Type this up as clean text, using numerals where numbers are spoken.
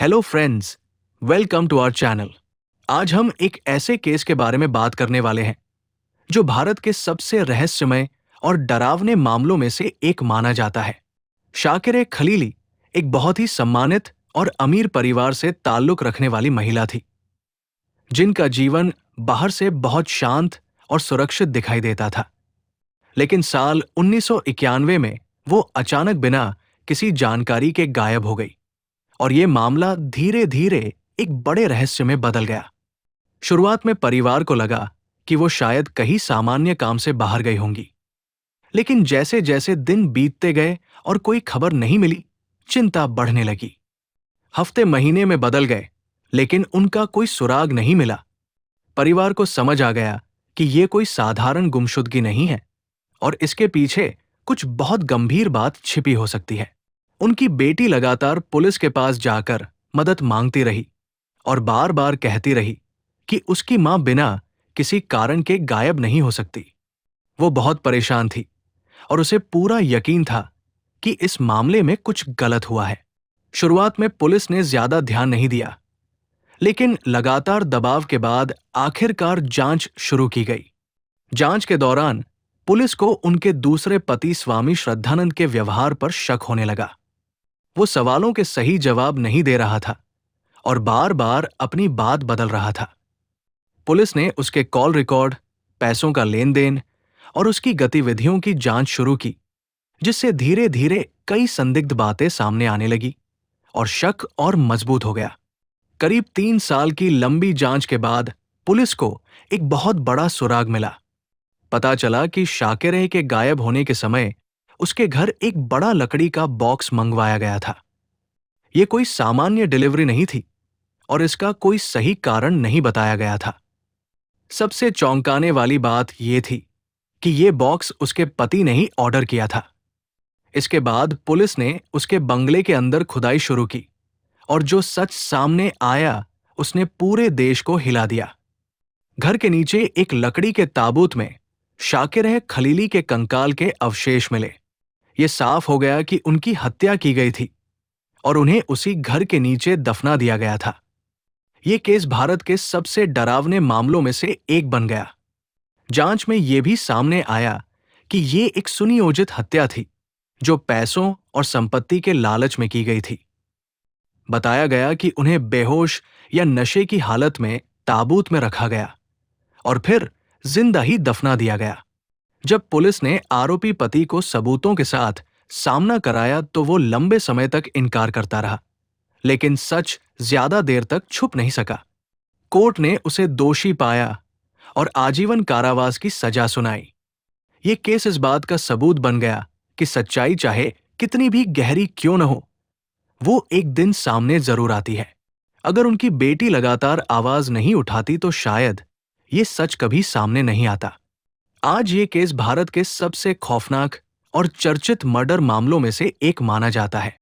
Hello friends, welcome to our channel. आज हम एक ऐसे केस के बारे में बात करने वाले हैं जो भारत के सबसे रहस्यमय और डरावने मामलों में से एक माना जाता है। शाकिर-ए-खलीली एक बहुत ही सम्मानित और अमीर परिवार से ताल्लुक रखने वाली महिला थी, जिनका जीवन बाहर से बहुत शांत और सुरक्षित दिखाई देता था। लेकिन साल 1991 में वो अचानक बिना किसी जानकारी के गायब हो गई और ये मामला धीरे धीरे एक बड़े रहस्य में बदल गया। शुरुआत में परिवार को लगा कि वो शायद कहीं सामान्य काम से बाहर गई होंगी, लेकिन जैसे जैसे दिन बीतते गए और कोई खबर नहीं मिली, चिंता बढ़ने लगी। हफ्ते महीने में बदल गए, लेकिन उनका कोई सुराग नहीं मिला। परिवार को समझ आ गया कि ये कोई साधारण गुमशुदगी नहीं है और इसके पीछे कुछ बहुत गंभीर बात छिपी हो सकती है। उनकी बेटी लगातार पुलिस के पास जाकर मदद मांगती रही और बार बार कहती रही कि उसकी मां बिना किसी कारण के गायब नहीं हो सकती। वो बहुत परेशान थी और उसे पूरा यकीन था कि इस मामले में कुछ गलत हुआ है। शुरुआत में पुलिस ने ज्यादा ध्यान नहीं दिया, लेकिन लगातार दबाव के बाद आखिरकार जांच शुरू की गई। जांच के दौरान पुलिस को उनके दूसरे पति स्वामी श्रद्धानंद के व्यवहार पर शक होने लगा। वो सवालों के सही जवाब नहीं दे रहा था और बार बार अपनी बात बदल रहा था। पुलिस ने उसके कॉल रिकॉर्ड, पैसों का लेन देन और उसकी गतिविधियों की जांच शुरू की, जिससे धीरे धीरे कई संदिग्ध बातें सामने आने लगी और शक और मजबूत हो गया। करीब 3 साल की लंबी जांच के बाद पुलिस को एक बहुत बड़ा सुराग मिला। पता चला कि शाकिर के गायब होने के समय उसके घर एक बड़ा लकड़ी का बॉक्स मंगवाया गया था। ये कोई सामान्य डिलीवरी नहीं थी और इसका कोई सही कारण नहीं बताया गया था। सबसे चौंकाने वाली बात यह थी कि ये बॉक्स उसके पति ने ही ऑर्डर किया था। इसके बाद पुलिस ने उसके बंगले के अंदर खुदाई शुरू की और जो सच सामने आया उसने पूरे देश को हिला दिया। घर के नीचे एक लकड़ी के ताबूत में शाकिर-ए-खलीली के कंकाल के अवशेष मिले। ये साफ हो गया कि उनकी हत्या की गई थी और उन्हें उसी घर के नीचे दफना दिया गया था। ये केस भारत के सबसे डरावने मामलों में से एक बन गया। जांच में यह भी सामने आया कि ये एक सुनियोजित हत्या थी, जो पैसों और संपत्ति के लालच में की गई थी। बताया गया कि उन्हें बेहोश या नशे की हालत में ताबूत में रखा गया और फिर जिंदा ही दफना दिया गया। जब पुलिस ने आरोपी पति को सबूतों के साथ सामना कराया तो वो लंबे समय तक इनकार करता रहा, लेकिन सच ज्यादा देर तक छुप नहीं सका। कोर्ट ने उसे दोषी पाया और आजीवन कारावास की सजा सुनाई। ये केस इस बात का सबूत बन गया कि सच्चाई चाहे कितनी भी गहरी क्यों न हो, वो एक दिन सामने जरूर आती है। अगर उनकी बेटी लगातार आवाज नहीं उठाती तो शायद ये सच कभी सामने नहीं आता। आज ये केस भारत के सबसे खौफनाक और चर्चित मर्डर मामलों में से एक माना जाता है।